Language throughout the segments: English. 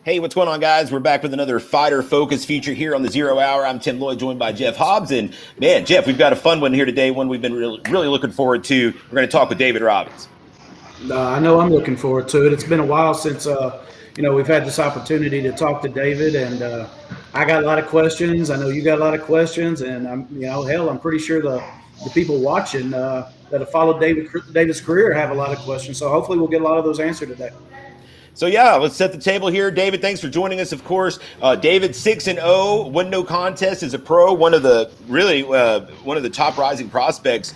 Hey, what's going on, guys? We're back with another Fighter Focus feature here on the Zero Hour. I'm Tim Lloyd, joined by Jeff Hobbs. And man, Jeff, we've got a fun one here today, one we've been really looking forward to. We're going to talk with David Robbins. I know I'm looking forward to it. It's been a while since we've had this opportunity to talk to David, and I got a lot of questions. I know you got a lot of questions, and I'm pretty sure the people watching that have followed David's career have a lot of questions. So hopefully we'll get a lot of those answered today. So yeah, let's set the table here. David, thanks for joining us. Of course, David 6-0, won no contest as a pro. One of the top rising prospects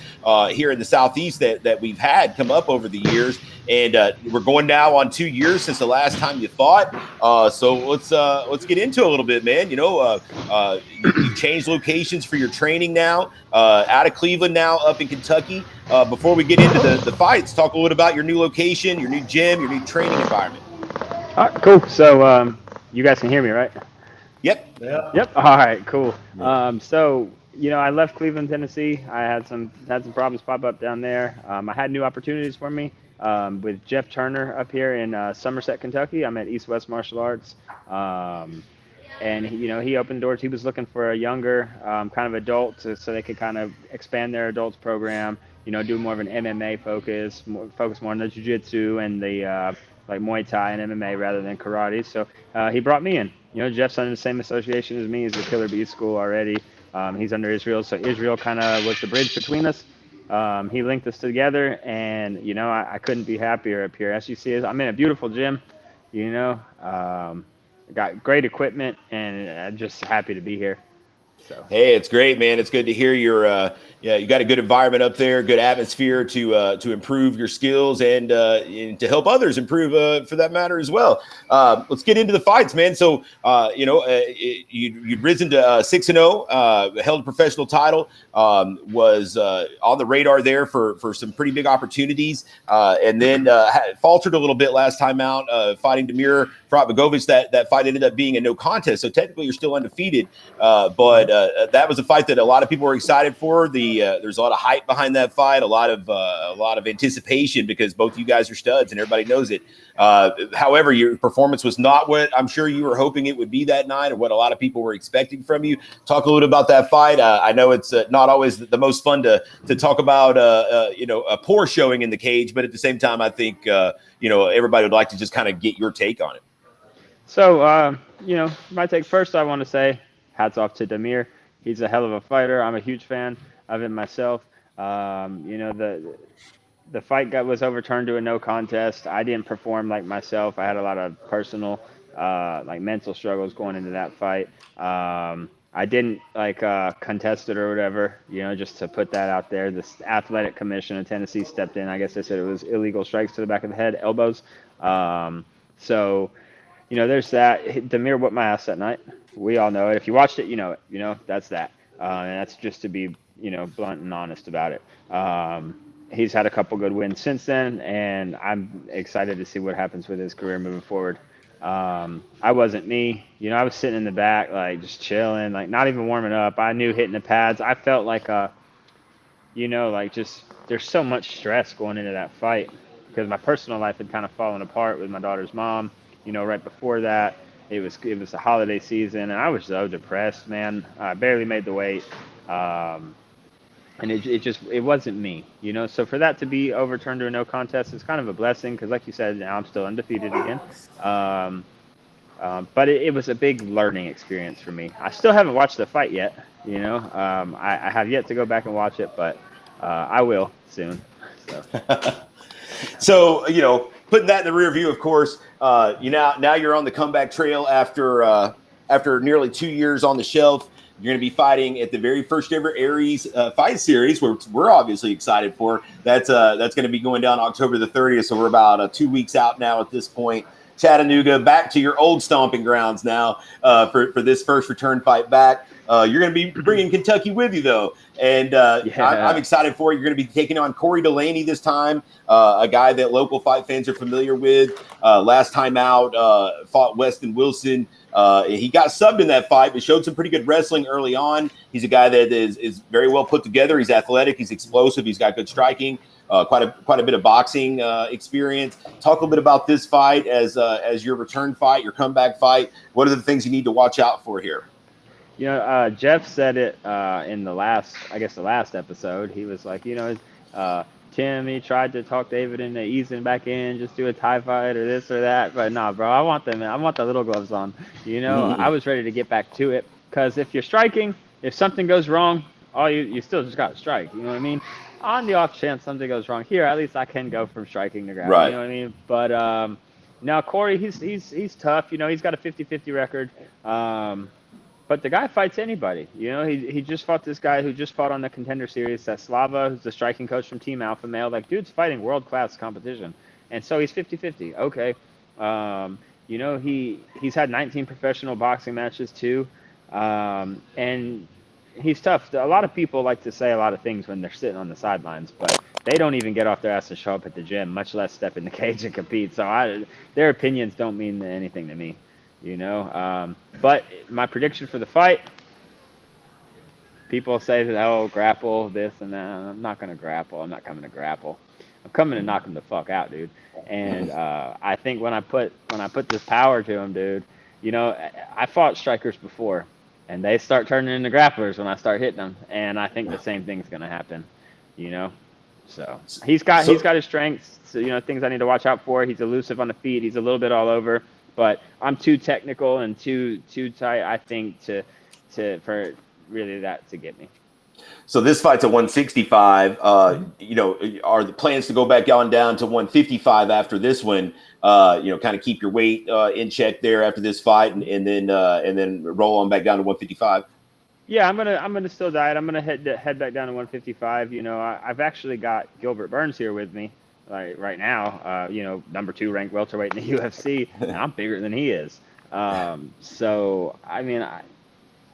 here in the Southeast that we've had come up over the years. And we're going now on 2 years since the last time you fought. So let's get into it a little bit, man. You changed locations for your training now, out of Cleveland now, up in Kentucky. Before we get into the fights, talk a little about your new location, your new gym, your new training environment. All right, cool. So you guys can hear me, right? Yep. Yeah. Yep. All right, cool. I left Cleveland, Tennessee. I had some problems pop up down there. I had new opportunities for me with Jeff Turner up here in Somerset, Kentucky. I'm at East West Martial Arts. And he opened doors. He was looking for a younger kind of adult so they could kind of expand their adults program, do more of an MMA focus more on the jiu-jitsu and the like Muay Thai and MMA rather than karate. So he brought me in. Jeff's under the same association as me. He's a Killer Beast school already. He's under Israel. So Israel kind of was the bridge between us. He linked us together, and, I couldn't be happier up here. As you see, I'm in a beautiful gym, got great equipment, and I'm just happy to be here. So. Hey, it's great, man. It's good to hear you got a good environment up there, good atmosphere to improve your skills and to help others improve for that matter as well. Let's get into the fights, man. So, you'd risen to 6-0, held a professional title, was on the radar there for some pretty big opportunities, and then faltered a little bit last time out, fighting Damir Fratmagovic. That fight ended up being a no contest. So technically you're still undefeated, but that was a fight that a lot of people were excited for. There's a lot of hype behind that fight, a lot of anticipation because both you guys are studs and everybody knows it. However, your performance was not what I'm sure you were hoping it would be that night, or what a lot of people were expecting from you. Talk a little about that fight. I know it's not always the most fun to talk about a poor showing in the cage, but at the same time, I think everybody would like to just kind of get your take on it. So my take first, I want to say hats off to Damir. He's a hell of a fighter. I'm a huge fan of him myself. The fight was overturned to a no contest. I didn't perform like myself. I had a lot of personal, mental struggles going into that fight. I didn't contest it or whatever, just to put that out there. The athletic commission of Tennessee stepped in. I guess they said it was illegal strikes to the back of the head, elbows. There's that. Damir whipped my ass that night. We all know it. If you watched it, you know it. That's that. And that's just to be, blunt and honest about it. He's had a couple good wins since then, and I'm excited to see what happens with his career moving forward. I wasn't me. I was sitting in the back, just chilling, not even warming up. I knew hitting the pads. I felt like, there's so much stress going into that fight because my personal life had kind of fallen apart with my daughter's mom. Right before that, it was the holiday season, and I was so depressed, man. I barely made the weight. And it wasn't me, So for that to be overturned to a no contest is kind of a blessing because, like you said, now I'm still undefeated again. But it was a big learning experience for me. I still haven't watched the fight yet, I have yet to go back and watch it, but I will soon. So, putting that in the rear view, of course, now you're on the comeback trail after nearly 2 years on the shelf. You're going to be fighting at the very first ever Aries Fight Series, which we're obviously excited for. That's going to be going down October the 30th, so we're about 2 weeks out now at this point. Chattanooga, back to your old stomping grounds now for this first return fight back. You're going to be bringing Kentucky with you, though. And I'm excited for it. You're going to be taking on Corey Delaney this time, a guy that local fight fans are familiar with. Last time out, fought Weston Wilson. He got subbed in that fight, but showed some pretty good wrestling early on. He's a guy that is very well put together. He's athletic. He's explosive. He's got good striking. quite a bit of boxing experience. Talk a little bit about this fight as your return fight, your comeback fight. What are the things you need to watch out for here? Jeff said it in the last episode. He was like, Tim, he tried to talk David into easing back in, just do a tie fight or this or that. But nah, bro, I want the little gloves on. I was ready to get back to it because if you're striking, if something goes wrong, you still just got to strike. You know what I mean? On the off chance something goes wrong here, at least I can go from striking to grappling. Right. You know what I mean? But now Corey, he's tough. He's got a 50-50 record. But the guy fights anybody. He just fought this guy who just fought on the Contender Series. That's Slava, who's the striking coach from Team Alpha Male. Like, dude's fighting world-class competition. And so he's 50-50. Okay. He's had 19 professional boxing matches, too. And he's tough. A lot of people like to say a lot of things when they're sitting on the sidelines, but they don't even get off their ass to show up at the gym, much less step in the cage and compete. So their opinions don't mean anything to me. But my prediction for the fight, people say that, grapple, this and that. I'm not going to grapple. I'm not coming to grapple. I'm coming to knock him the fuck out, dude. And I think when I put this power to him, dude, I fought strikers before, and they start turning into grapplers when I start hitting them. And I think the same thing's going to happen, So he's got his strengths, things I need to watch out for. He's elusive on the feet. He's a little bit all over. But I'm too technical and too tight, I think, for really that to get me. So this fight's at 165. Are the plans to go back on down to 155 after this one? Kind of keep your weight in check there after this fight, and then roll on back down to 155. Yeah, I'm gonna still diet. I'm gonna head back down to 155. I've actually got Gilbert Burns here with me. Right now, number 2 ranked welterweight in the UFC, and I'm bigger than he is. So I mean,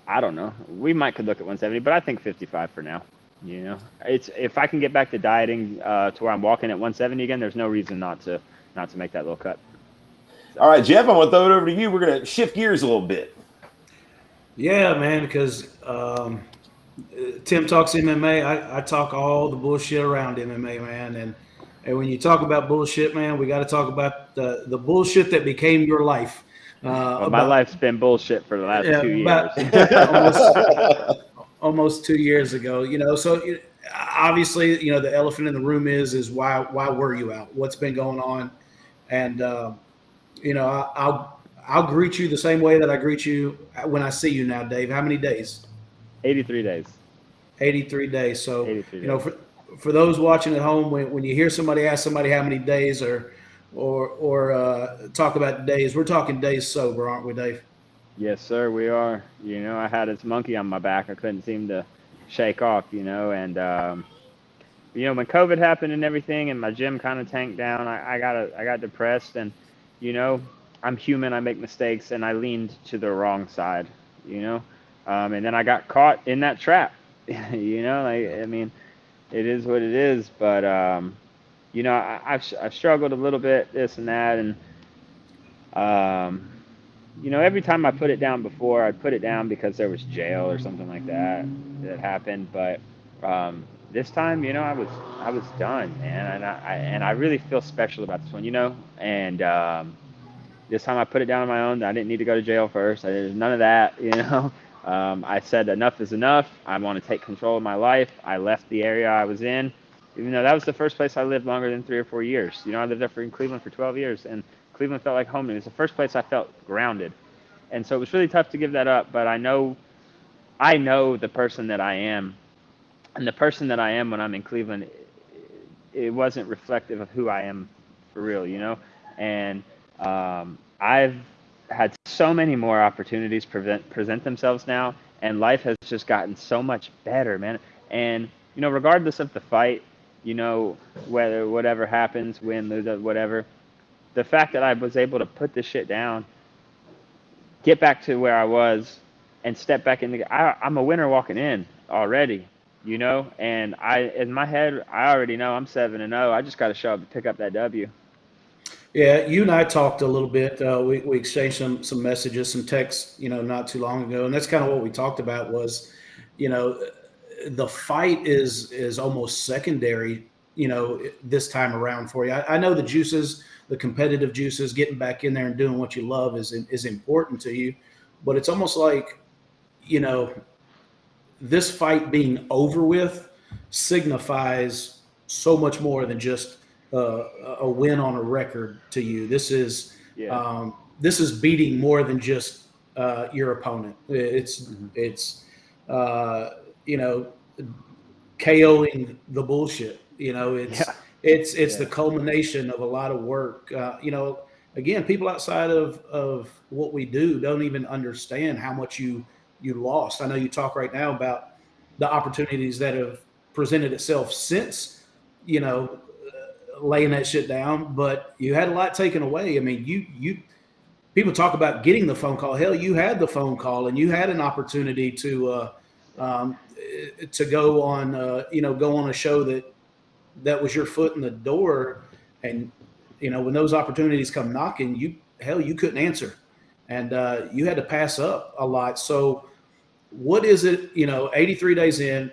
I don't know. We could look at 170, but I think 55 for now. It's if I can get back to dieting to where I'm walking at 170 again, there's no reason not to make that little cut. So. All right, Jeff, I want to throw it over to you. We're gonna shift gears a little bit. Yeah, man, because Tim talks MMA. I talk all the bullshit around MMA, man, and when you talk about bullshit, man, we got to talk about the bullshit that became your life. My life's been bullshit for the last 2 years. almost 2 years ago, So obviously, the elephant in the room is why were you out? What's been going on? And I'll greet you the same way that I greet you when I see you now, Dave. How many days? 83 days. 83 days. So 83 days. For those watching at home, when you hear somebody ask somebody how many days or talk about days, we're talking days sober, aren't we, Dave? Yes, sir, we are. I had this monkey on my back I couldn't seem to shake off, and when COVID happened and everything and my gym kind of tanked down, I got depressed, and I'm human, I make mistakes, and I leaned to the wrong side, and then I got caught in that trap. It is what it is, but I've struggled a little bit, this and that, and every time I put it down before, I'd put it down because there was jail or something like that happened, but this time, I was done, man, and I really feel special about this one, and this time I put it down on my own. I didn't need to go to jail first. There's none of that, I said enough is enough. I want to take control of my life. I left the area I was in, even though that was the first place I lived longer than 3 or 4 years. I lived in Cleveland for 12 years, and Cleveland felt like home to me. It was the first place I felt grounded. And so it was really tough to give that up, but I know the person that I am, and the person that I am when I'm in Cleveland, it wasn't reflective of who I am for real, and I've had so many more opportunities present themselves now, and life has just gotten so much better, man. And regardless of the fight, whether whatever happens, win, lose, whatever, the fact that I was able to put this shit down, get back to where I was, and step back I'm a winner walking in already, and in my head, I already know I'm 7-0. I just got to show up and pick up that W. Yeah, you and I talked a little bit. We exchanged some messages, some texts, not too long ago, and that's kind of what we talked about was, the fight is almost secondary this time around for you? I know the juices, the competitive juices, getting back in there and doing what you love is important to you, but it's almost like, this fight being over with signifies so much more than just a win on a record to you. This is beating more than just your opponent. It's uh, you know KOing the bullshit. It's the culmination of a lot of work. Again, people outside of what we do don't even understand how much you lost. I know you talk right now about the opportunities that have presented itself since laying that shit down, but you had a lot taken away. I mean, you people talk about getting the phone call. Hell, you had the phone call and you had an opportunity um, to go on go on a show that was your foot in the door, and when those opportunities come knocking, you couldn't answer, and you had to pass up a lot. So what is it? 83 days in,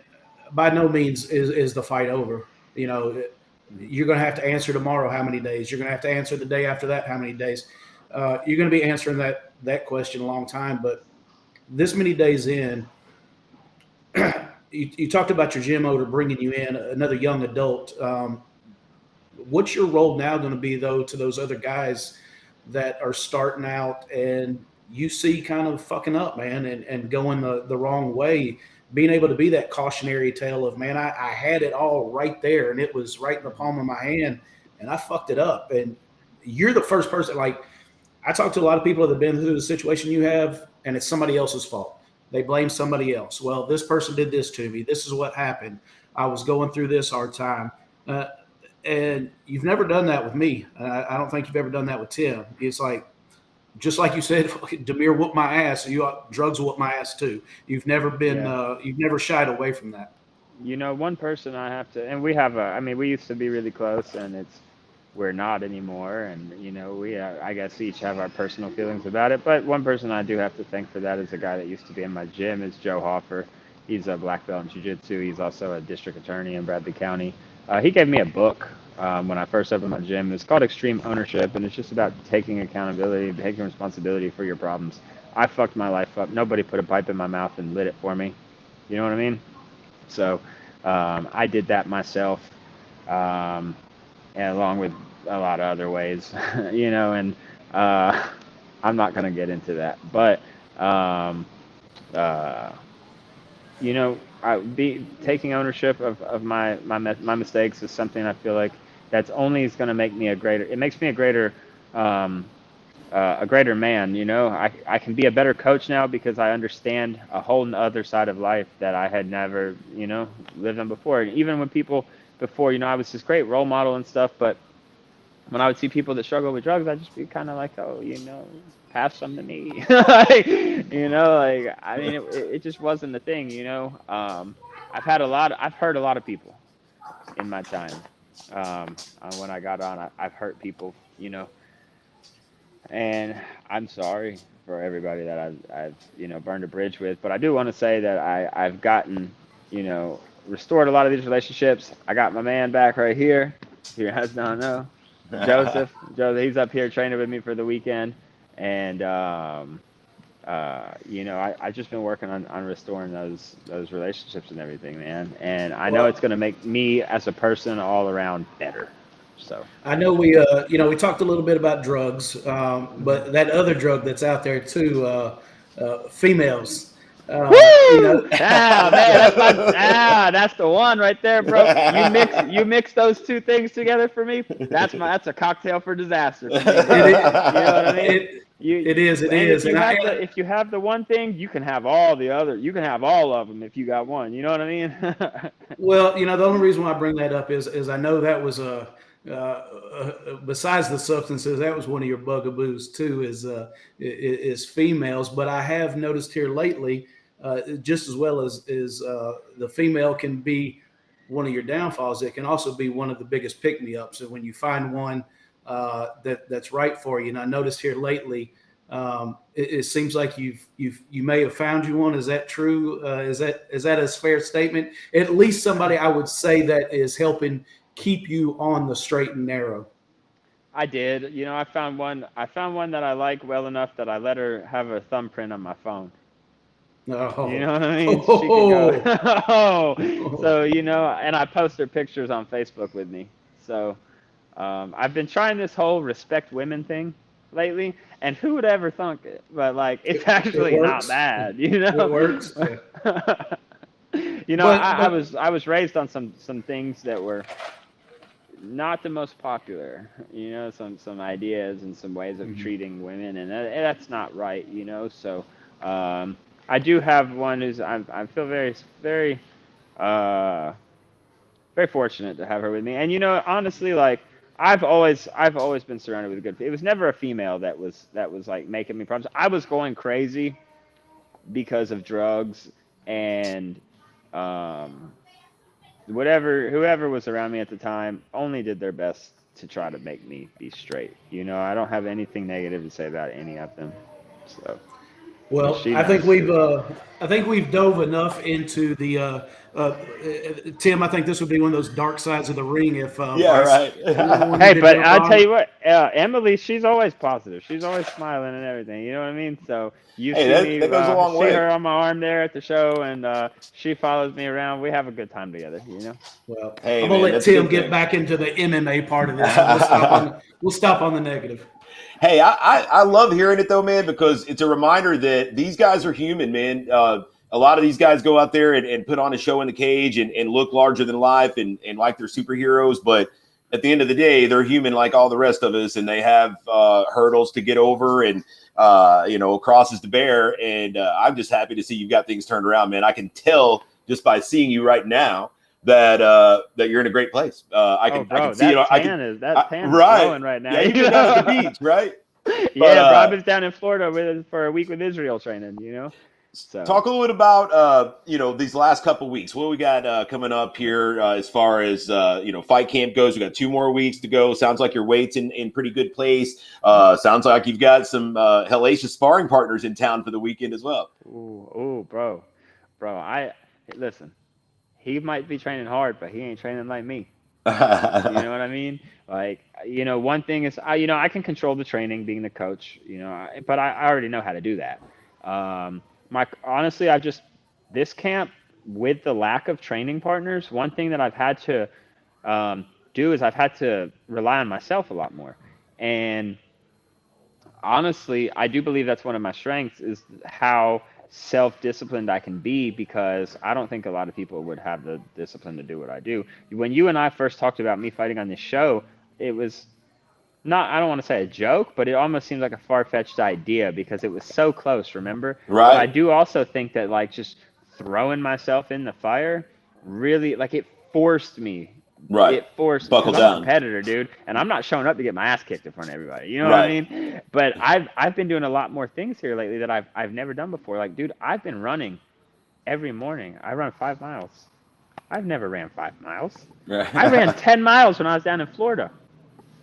by no means is the fight over. You're going to have to answer tomorrow how many days. You're going to have to answer the day after that how many days. You're going to be answering that question a long time. But this many days in, you talked about your gym owner bringing you in another young adult. What's your role now going to be, though, to those other guys that are starting out and you see kind of fucking up, man, and going the wrong way, being able to be that cautionary tale of, man, I had it all right there and it was right in the palm of my hand and I fucked it up. And you're the first person, like, I talk to a lot of people that have been through the situation you have, and it's somebody else's fault. They blame somebody else. Well, this person did this to me. This is what happened. I was going through this hard time. And you've never done that with me. I don't think you've ever done that with Tim. It's like, just like you said, Demir whooped my ass. Drugs whooped my ass too. You've never been, you've never shied away from that. One person I have to, and we used to be really close, and we're not anymore. And, we, I guess, each have our personal feelings about it. But one person I do have to thank for that is a guy that used to be in my gym, is Joe Hoffer. He's a black belt in jiu-jitsu. He's also a district attorney in Bradley County. He gave me a book when I first opened my gym. It's called Extreme Ownership, and it's just about taking accountability, taking responsibility for your problems. I fucked my life up. Nobody put a pipe in my mouth and lit it for me. You know what I mean? So I did that myself, and along with a lot of other ways, and I'm not going to get into that. But, taking ownership of my mistakes is something I feel like that's only is going to make me it makes me a greater man. I can be a better coach now because I understand a whole other side of life that I had never, lived on before. And even when people before, I was this great role model and stuff, but when I would see people that struggle with drugs, I'd just be kind of like, oh, pass some to me. It just wasn't the thing, I've heard a lot of people in my time. When I got on, I've hurt people, and I'm sorry for everybody that I've burned a bridge with. But I do want to say that I've gotten, restored a lot of these relationships. I got my man back right here. You guys don't know. Joseph, he's up here training with me for the weekend, and I just been working on restoring those relationships and everything, man. And I know it's going to make me as a person all around better. So I know we talked a little bit about drugs, but that other drug that's out there too, females. Woo! Man, that's the one right there, bro. You mix those two things together for me. That's a cocktail for disaster. For me, you know what I mean? It is. If you have the one thing, you can have all the other. You can have all of them if you got one. You know what I mean? Well, the only reason why I bring that up is I know that was besides the substances, that was one of your bugaboos too, is females. But I have noticed here lately, just as well as the female can be one of your downfalls, it can also be one of the biggest pick-me-ups. And when you find one that's right for you, and I noticed here lately, it seems like you may have found you one. Is that true? Is that a fair statement? At least somebody I would say that is helping keep you on the straight and narrow? I did. You know, I found one. I found one that I like well enough that I let her have her thumbprint on my phone. You Oh, know what I mean? She could go. oh, Oh, oh. so you know, and I post her pictures on Facebook with me. So I've been trying this whole respect women thing lately, and who would ever thunk it? But like, it's It actually not works. bad, you It know. works. Yeah. You know, I But was I was raised on some things that were not the most popular, you know, some ideas and some ways of mhm. treating women, and that's not right, you know. So I do have one who's I feel very uh, very fortunate to have her with me, and you know, honestly, like I've always been surrounded with good. It was never a female that was like making me problems. I was going crazy because of drugs and um, whoever was around me at the time only did their best to try to make me be straight. You know, I don't have anything negative to say about any of them. So, and Well, she knows too. I think we've dove enough into the Tim. I think this would be one of those dark sides of the ring if Yeah, Bryce right. wanted Hey, to but jump I'll tell on. you what, Emily, she's always positive. She's always smiling and everything. You know what I mean? So you Hey, see that me, goes a long see way. her on my arm there at the show, and she follows me around. We have a good time together. You know? Well, Hey, I'm gonna man, let that's a Tim good get thing. back into the MMA part of this, so we'll stop on the negative. Hey, I love hearing it though, man, because it's a reminder that these guys are human, man. A lot of these guys go out there and put on a show in the cage and look larger than life and like they're superheroes. But at the end of the day, they're human like all the rest of us, and they have hurdles to get over and crosses to bear. And I'm just happy to see you've got things turned around, man. I can tell just by seeing you right now that you're in a great place. Oh, I can bro, see it. that tan is Right. glowing right now. Yeah, you've You been down at the know? beach, right? But Yeah, bro, I was down in Florida for a week with Israel training. You know? So. talk a little bit about these last couple weeks. What we got coming up here as far as fight camp goes? We got 2 more weeks to go. Sounds like your weight's in pretty good place. Sounds like you've got some hellacious sparring partners in town for the weekend as well. Ooh, bro. Listen. He might be training hard, but he ain't training like me. You know what I mean? Like, you know, one thing is, I can control the training, being the coach. But I already know how to do that. Honestly, I've just this camp with the lack of training partners. One thing that I've had to do is I've had to rely on myself a lot more, and honestly, I do believe that's one of my strengths is how self-disciplined I can be because I don't think a lot of people would have the discipline to do what I do. When you and I first talked about me fighting on this show, it was not, I don't want to say a joke, but it almost seemed like a far-fetched idea because it was so close, remember? But I Right, do also think that like just throwing myself in the fire really like it forced me. right. It forced me Buckle because I'm a down. competitor, dude, and I'm not showing up to get my ass kicked in front of everybody. You know what I Right. mean? But I've been doing a lot more things here lately that I've never done before. Like, dude, I've been running every morning. I run 5 miles. I've never ran 5 miles. I ran 10 miles when I was down in Florida.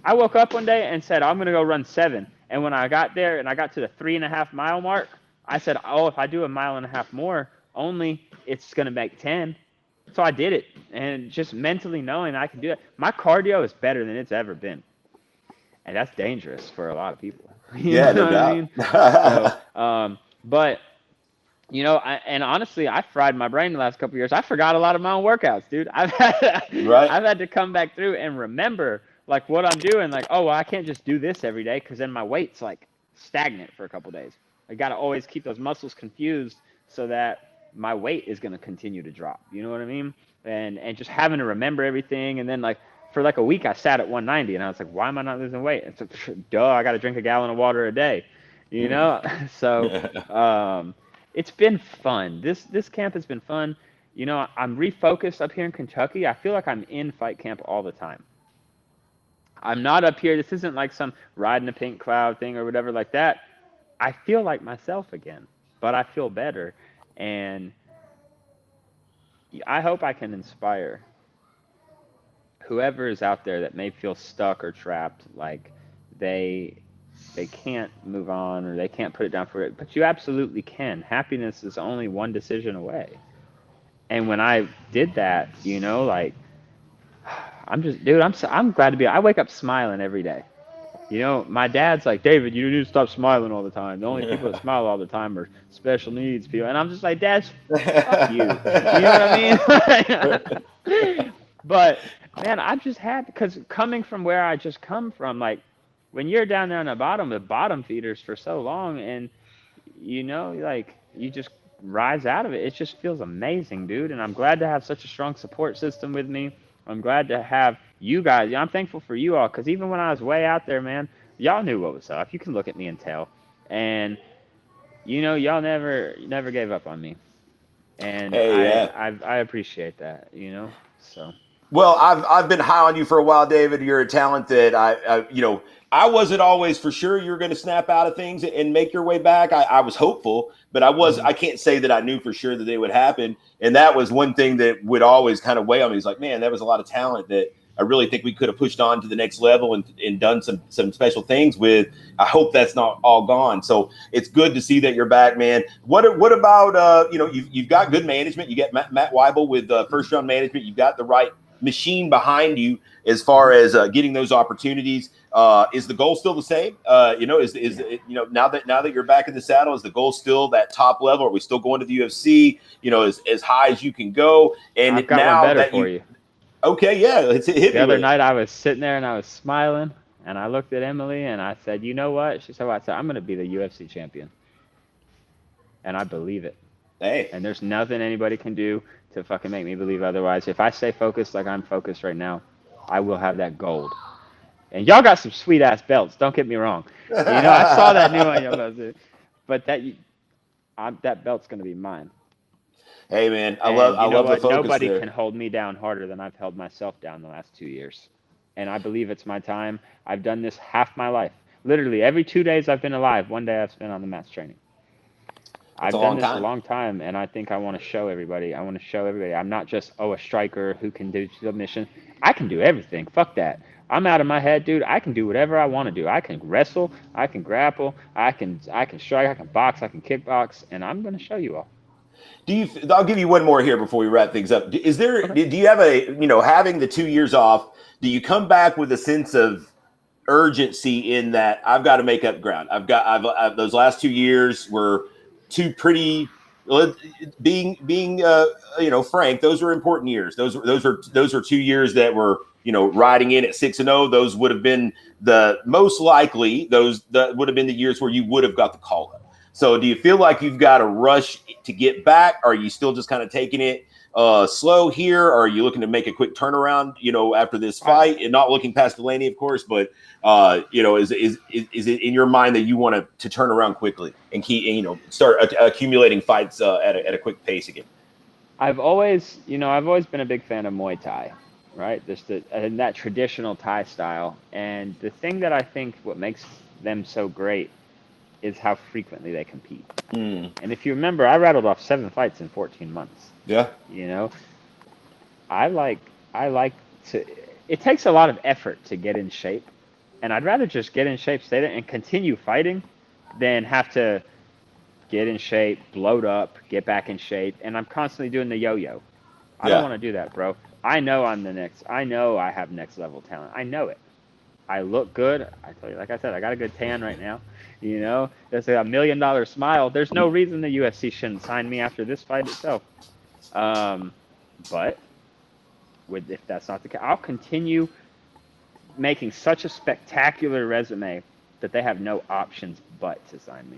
I woke up one day and said, I'm going to go run 7. And when I got there and I got to the 3.5 mile mark, I said, oh, if I do a mile and a half more, only it's going to make 10. So I did it. And just mentally knowing I can do it. My cardio is better than it's ever been. And that's dangerous for a lot of people. You Yeah, know no what I doubt. mean? So, but and honestly, I fried my brain the last couple of years. I forgot a lot of my own workouts, dude. Right. I've had to come back through and remember like what I'm doing. Like, oh, well, I can't just do this every day because then my weight's like stagnant for a couple of days. I got to always keep those muscles confused so that my weight is going to continue to drop. You know what I mean? And just having to remember everything, and then like for like a week, I sat at 190, and I was like, why am I not losing weight? It's like, duh, I got to drink a gallon of water a day. You know, so. It's been fun. This camp has been fun. You know, I'm refocused up here in Kentucky. I feel like I'm in fight camp all the time. I'm not up here. This isn't like some riding a pink cloud thing or whatever like that. I feel like myself again, but I feel better. And I hope I can inspire whoever is out there that may feel stuck or trapped, like they they can't move on or they can't put it down for it. But you absolutely can. Happiness is only one decision away. And when I did that, like I'm glad to be. I wake up smiling every day. You know, my dad's like, David, you need to stop smiling all the time. The only people that smile all the time are special needs people. And I'm just like, Dad, fuck you. You know what I mean? But man, I'm just happy because coming from where I just come from, like when you're down there on the bottom with bottom feeders for so long, and you know, like you just rise out of it. It just feels amazing, dude. And I'm glad to have such a strong support system with me. I'm glad to have you guys. I'm thankful for you all because even when I was way out there, man, y'all knew what was up. You can look at me and tell. And you know, y'all never gave up on me. And Hey, I appreciate that, you know. So well, I've been high on you for a while, David. You're a talent that I wasn't always for sure you're going to snap out of things and make your way back. I was hopeful, but I can't say that I knew for sure that they would happen. And that was one thing that would always kind of weigh on me. It's like, man, that was a lot of talent that I really think we could have pushed on to the next level and done some special things with. I hope that's not all gone. So it's good to see that you're back, man. What about you've got good management. You get Matt Weibel with first round management. You've got the right machine behind you as far as getting those opportunities. Is the goal still the same? Now that you're back in the saddle, is the goal still that top level? Are we still going to the UFC? You know, as high as you can go. And I've got now one better that for you. Okay, yeah, let's hit The me other with it. night I was sitting there and I was smiling and I looked at Emily and I said, "You know what?" She said, "What?" I said, "I'm going to be the UFC champion." And I believe it. Hey, And there's nothing anybody can do to fucking make me believe otherwise. If I stay focused like I'm focused right now, I will have that gold. And y'all got some sweet ass belts. Don't get me wrong. You know, I saw that new one, y'all belts, but that belt's gonna be mine. hey, man, And I you know love the what? focus Nobody there. can hold me down harder than I've held myself down the last 2 years. And I believe it's my time. I've done this half my life. Literally every 2 days I've been alive, one day I've spent on the mats training. That's a I've done long this a time. long time, and I think I want to show everybody. I want to show everybody I'm not just a striker who can do submission. I can do everything. Fuck that. I'm out of my head, dude. I can do whatever I want to do. I can wrestle. I can grapple. I can strike. I can box. I can kickbox, and I'm gonna show you all. I'll give you one more here before we wrap things up. Is there? Okay. Do you have having the 2 years off? Do you come back with a sense of urgency in that I've got to make up ground? I've those last 2 years were two pretty. Being frank, those were important years. Those are 2 years that were riding in at 6-0. Those would have been the most likely. Those that would have been the years where you would have got the call up. So do you feel like you've got to rush to get back? Or are you still just kind of taking it slow here? Or are you looking to make a quick turnaround, after this fight, and not looking past Delaney, of course, but is it in your mind that you want to turn around quickly and start accumulating fights at a quick pace again? I've always been a big fan of Muay Thai, right? And that traditional Thai style. And the thing that I think what makes them so great is how frequently they compete. And if you remember, I rattled off 7 fights in 14 months. Yeah. You know, I like to. It takes a lot of effort to get in shape, and I'd rather just get in shape, stay there, and continue fighting, than have to get in shape, bloat up, get back in shape, and I'm constantly doing the yo-yo. I don't Yeah. want to do that, bro. I know I'm the next. I know I have next level talent. I know it. I look good. I tell you, like I said, I got a good tan right now. You know, there's a $1 million smile. There's no reason the UFC shouldn't sign me after this fight itself. But if that's not the case, I'll continue making such a spectacular resume that they have no options but to sign me.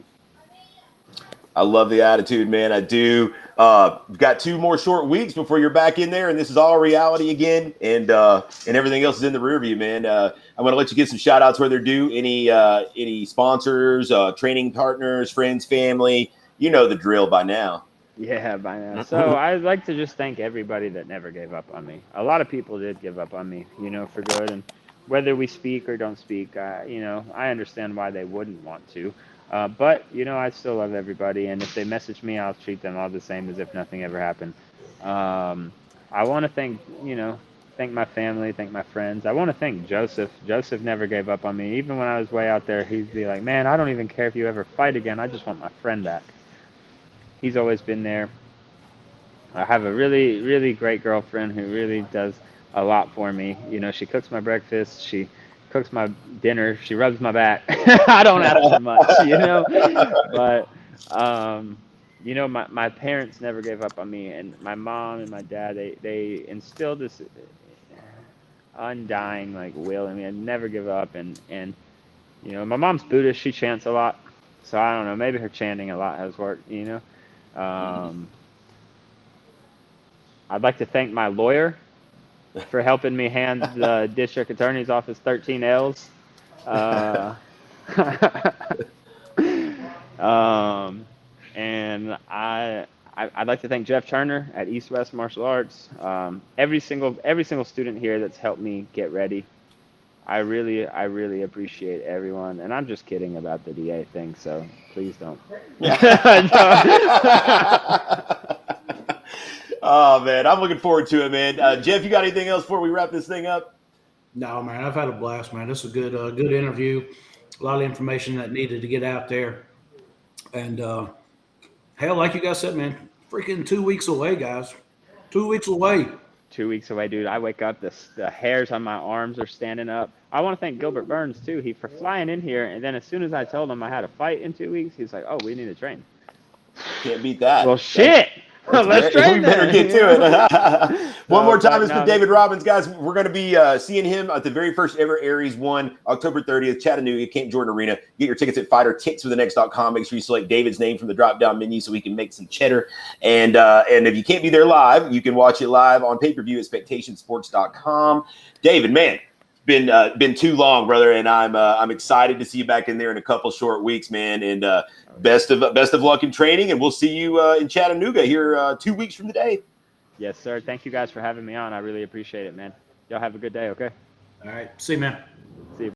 I love the attitude, man. I do. Got 2 more short weeks before you're back in there, and this is all reality again, and everything else is in the rear view, man. I'm going to let you get some shout outs where they're due. Any sponsors, training partners, friends, family. You know the drill by now. Yeah, by now. So I'd like to just thank everybody that never gave up on me. A lot of people did give up on me, for good. And whether we speak or don't speak, I understand why they wouldn't want to. But, I still love everybody. And if they message me, I'll treat them all the same as if nothing ever happened. I want to thank my family, thank my friends. I want to thank Joseph. Joseph never gave up on me. Even when I was way out there, he'd be like, man, I don't even care if you ever fight again. I just want my friend back. He's always been there. I have a really, really great girlfriend who really does a lot for me. You know, she cooks my breakfast, she cooks my dinner, she rubs my back. I don't ask for much, you know, but you know, my parents never gave up on me, and my mom and my dad, they instilled this undying like will in me. I never give up, and you know, my mom's Buddhist, she chants a lot, so I don't know, maybe her chanting a lot has worked, you know. I'd like to thank my lawyer for helping me hand the district attorney's office 13 L's. Uh, and I'd like to thank Jeff Turner at East West Martial Arts. Every single student here that's helped me get ready. I really appreciate everyone, and I'm just kidding about the DA thing, so please don't. Oh man, I'm looking forward to it, man. Jeff, you got anything else before we wrap this thing up? No, man, I've had a blast, man. This is a good interview. A lot of information that needed to get out there. And hell, like you guys said, man, freaking 2 weeks away, guys. 2 weeks away. 2 weeks away, dude. I wake up, the hairs on my arms are standing up. I want to thank Gilbert Burns too. He for flying in here, and then as soon as I told him I had a fight in 2 weeks, he's like, "Oh, we need to train." Can't beat that. Well, shit. Let's train. We better get to it. One more time, no, Mr. David Robbins, guys. We're going to be seeing him at the very first ever Aries 1, October 30th, Chattanooga, Camp Jordan Arena. Get your tickets at fightertickswiththenext.com. Make sure you select David's name from the drop-down menu so we can make some cheddar. And if you can't be there live, you can watch it live on pay-per-view at spectationsports.com. David, man, been too long, brother, and I'm excited to see you back in there in a couple short weeks, man. And best of luck in training, and we'll see you in Chattanooga here 2 weeks from today. Yes, sir. Thank you guys for having me on. I really appreciate it, man. Y'all have a good day. Okay. All right. See you, man.